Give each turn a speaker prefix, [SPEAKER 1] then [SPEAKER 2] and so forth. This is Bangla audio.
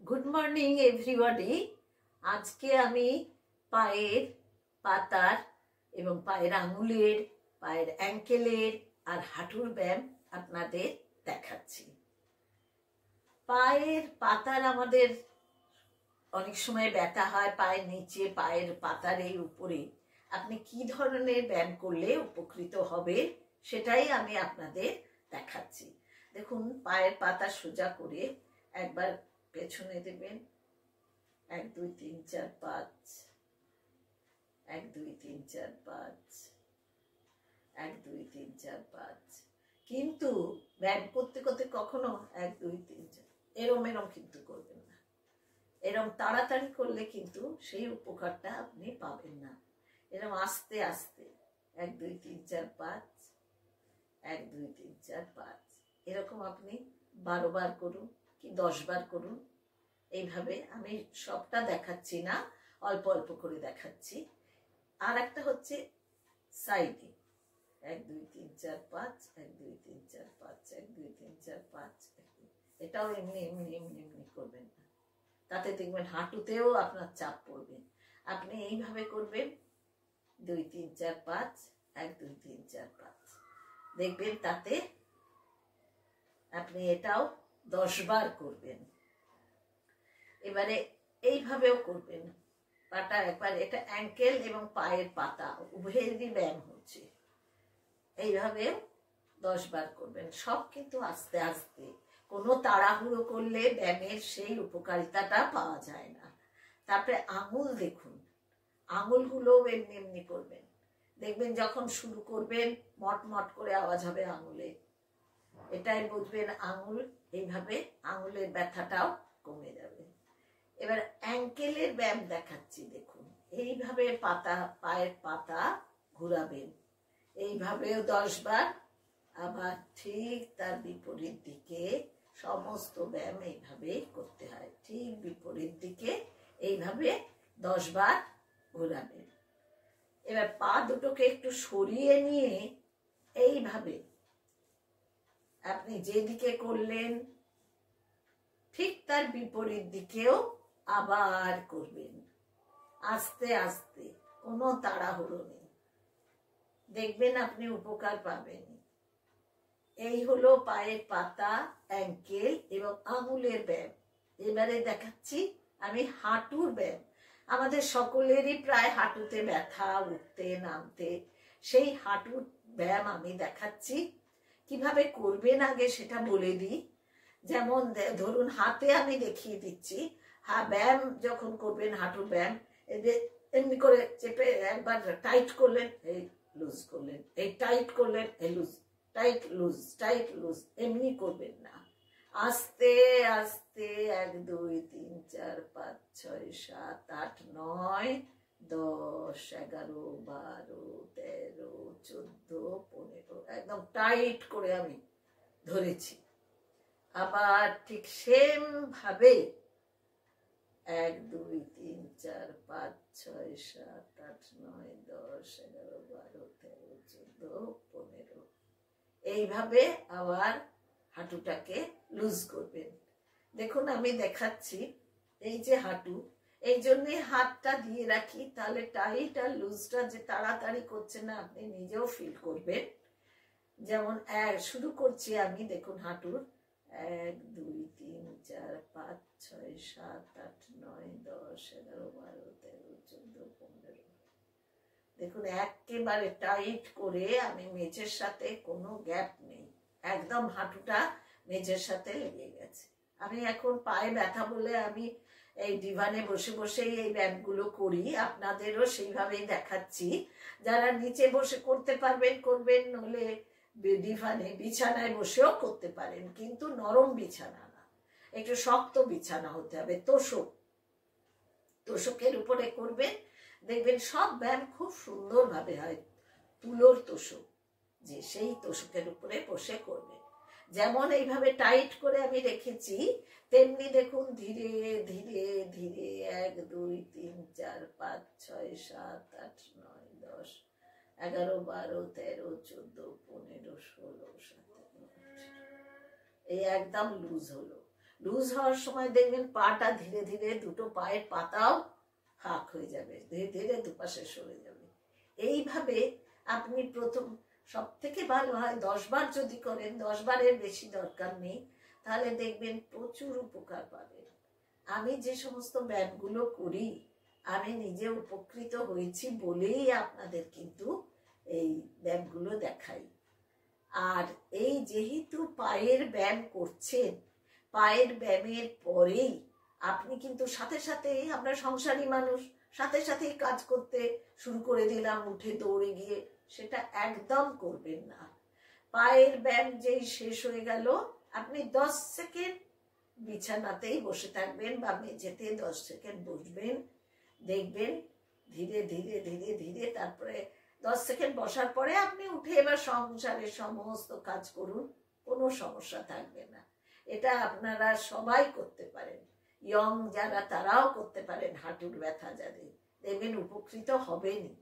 [SPEAKER 1] Good morning everybody. আজকে আমি পায়ের পাতার এবং পায়ের আঙুলের, পায়ের অ্যাঙ্কেলের আর হাঁটুর ব্যায়াম আপনাদের দেখাচ্ছি। পায়ের পাতার আমাদের অনেক সময় ব্যথা হয়, পায়ের নিচে, পায়ের পাতার এই উপরে। আপনি কি ধরনের ব্যায়াম করলে উপকৃত হবে সেটাই আমি আপনাদের দেখাচ্ছি। দেখুন, পায়ের পাতা সোজা করে একবার পেছনে দেবেন, 1 2 3 4 5, 1 2 3 4 5, 1 2 3 4 5। কিন্তু ব্যায়াম করতে করতে কখনো 1 2 3 4 এরম কিন্তু করবেন না। এরম তাড়াতাড়ি করলে কিন্তু সেই উপকারটা আপনি পাবেন না। এরম আস্তে আস্তে 1 2 3 4 5, 1 2 3 4 5 এরকম আপনি 12 বার করুন কি 10 বার করুন। এইভাবে আমি সবটা দেখাচ্ছি না, অল্প অল্প করে দেখাচ্ছি। আর একটা হচ্ছে সাইডে 1 2 3 4 5, 1 2 3 4 5, 1 2 3 4 5। এটাও এমনি এমনি এমনি এমনি করবেন না, তাতে দেখবেন হাঁটুতেও আপনার চাপ পড়বে। আপনি এইভাবে করবেন 2 3 4 5, 1 2 3 4 5। দেখবেন তাতে আপনি এটাও 10 বার করবেন। এবারে এইভাবেও করবেন, পাটা একবার, এটা অ্যাঙ্কেল এবং পায়ের পাতা উভয়েরই ব্যায়াম হচ্ছে। এইভাবে 10 বার করবেন, সব কিন্তু আস্তে আস্তে। কোনো তাড়াহুড়ো করলে ব্যায়ামের সেই উপকারিতাটা পাওয়া যায় না। তারপরে আঙুল দেখুন, আঙুলগুলো এমনি এমনি করবেন। দেখবেন যখন শুরু করবেন মট মট করে আওয়াজ হবে আঙুলে, এটাই বুঝবেন আঙুল। এইভাবে আঙুলের ব্যথাটাও কমে যাবে। এবার অ্যাঙ্কেলের ব্যায়াম দেখাচ্ছি। দেখুন, এইভাবে পাতা, পায়ের পাতা ঘুরাবেন, এইভাবেও 10 বার। আবার ঠিক তার বিপরীত দিকে সমস্ত ব্যায়াম এইভাবে করতে হয়, ঠিক বিপরীত দিকে এইভাবে 10 বার ঘোরাবেন। এবার পা দুটোকে একটু সরিয়ে নিয়ে এইভাবে আপনি যেদিকে করলেন ঠিক তার বিপরীত দিকেও আবার করবেন, আস্তে আস্তে, কোনো তাড়াহুড়ো নেই। দেখবেন আপনি উপকার পাবেন। এই হলো পায়ের পাতা, অ্যাঙ্কেল এবং আঙুলের ব্যায়াম। এবারে দেখাচ্ছি আমি হাঁটুর ব্যায়াম। আমাদের সকলেরই প্রায় হাঁটুতে ব্যথা, উঠতে নামতে। সেই হাঁটুর ব্যায়াম আমি দেখাচ্ছি। কিভাবে করবেন আগে সেটা বলে দিই। যেমন ধরুন, হাতে আমি দেখিয়ে দিচ্ছি। ব্যায়াম যখন করবেন, হাঁটুর ব্যায়াম, এমনি করে চেপে একবার টাইট করলেন, এই লুজ করলেন, এই টাইট করলেন, এই loose, tight loose, tight loose, এমনি করবেন না। আস্তে আস্তে 1 2 3 4 5 6 7 8 9 10 11 12 13 14 15 একদম টাইট করে আমি ধরেছি। আবার ঠিক সেম ভাবে 1 2 3 4 5 6 7 8 9 10 11 12 13 14 15 এইভাবে আবার হাঁটুটাকে লুজ করবেন। দেখুন আমি দেখাচ্ছি। এই যে হাঁটু, এই জন্যে হাতটা দিয়ে রাখি, তাহলে টাইট আর লুজটা যে তাড়াতাড়ি করছে না আপনি নিজেও ফিল করবেন। যেমন শুরু করছি আমি। দেখুন হাঁটুর 1 2 3 4 5 6 7 8 9 10 11 12 13 14 15। দেখুন একেবারে টাইট করে আমি মেঝের সাথে কোনো গ্যাপ নেই, একদম হাঁটুটা মেঝের সাথে লেগে গেছে। আমি এখন পায়ে ব্যথা বলে আমি এই ডিভানে বসে বসেই এই ব্যায়ামগুলো করি, আপনাদেরও সেইভাবেই দেখাচ্ছি। যারা নিচে বসে করতে পারবেন করবেন, নইলে ডিভানে বিছানায় বসেও করতে পারেন, কিন্তু নরম বিছানা না, একটু শক্ত বিছানা হতে হবে। তোষকের উপরে করবেন, দেখবেন সব ব্যায়াম খুব সুন্দরভাবে হয়। তুলোর তোষক, যে সেই তোষকের উপরে বসে করবেন। যেমন এইভাবে টাইট করে আমি রেখেছি, তেমনি দেখুন ধীরে ধীরে ধীরে 1 2 3 4 5 6 7 8 9 10 11 12 13 14 15 16 17 18 এই একদম লুজ হলো। লুজ হওয়ার সময় দেখবেন পাটা ধীরে ধীরে দুটো পায়ের পাতাও ফাঁক হয়ে যাবে, ধীরে ধীরে দুপাশে সরে যাবে। এইভাবে আপনি প্রথম সব থেকে ভালো হয় 10 বার যদি করেন, 10 বারের বেশি দরকার নেই, তাহলে দেখবেন প্রচুর উপকার পাবেন। আমি যে সমস্ত ব্যায়ামগুলো করি আমি নিজে উপকৃত হয়েছি বলেই আপনাদের কিন্তু এই ব্যায়ামগুলো দেখাই। আর এই যেহেতু পায়ের ব্যায়াম করছেন, পায়ের ব্যায়ামের পরেই আপনি কিন্তু সাথে সাথেই, আমরা সংসারী মানুষ, সাথে সাথেই কাজ করতে শুরু করে দিলাম উঠে দৌড়ে গিয়ে, সেটা একদম করবেন না। পায়ের ব্যায়াম যেই শেষ হয়ে গেল আপনি 10 সেকেন্ড বিছানাতেই বসে থাকবেন বা মেঝেতে 10 সেকেন্ড বসবেন, দেখবেন ধীরে ধীরে ধীরে ধীরে তারপরে 10 সেকেন্ড বসার পরে আপনি উঠে এবার সংসারের সমস্ত কাজ করুন, কোনো সমস্যা থাকবে না। এটা আপনারা সবাই করতে পারেন, ইয়ং যারা তারাও করতে পারেন, হাঁটুর ব্যথা যাদের, দেখবেন উপকৃত হবেনই।